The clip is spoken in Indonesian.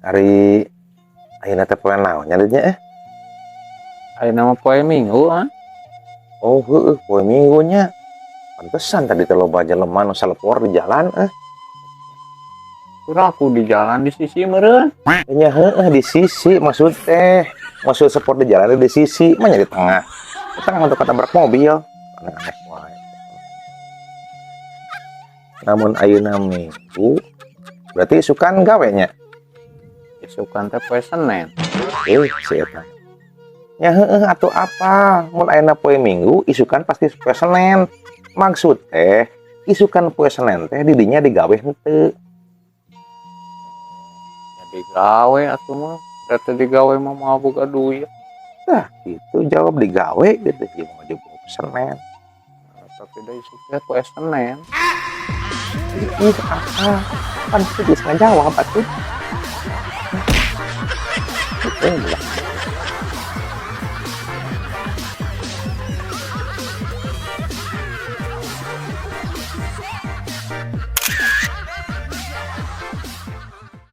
Hari ayeuna teh poe naon nya dinya Ayo nama poe minggu ah. Oh heueuh poe Minggu nya. Pantesan tadi teh loba jelema nu salepor di jalan Aku di jalan di sisi meureun. Nya heueuh di sisi maksud teh. Maksud sport di jalan di sisi mah nya di tengah. Di tengah untuk ketabrak mobil. Aneh wae. Namun ayeuna Minggu berarti isukan gawe nya. Isukan teh poe Senin. Si eta. Ya heueuh atuh apa? Mun ayeuna poe Minggu, isukan pasti poe Senin. Maksud teh, isukan poe Senin teh di dinya digawe henteu. Ya digawe atuh mah. Berarti digawe mah mau boga duit. Tah, itu jawab digawe gitu sih mau jawab Senin. Tapi da isuk teh poe Senin. Ih, apa? Kan itu bisa ngajawab atuh.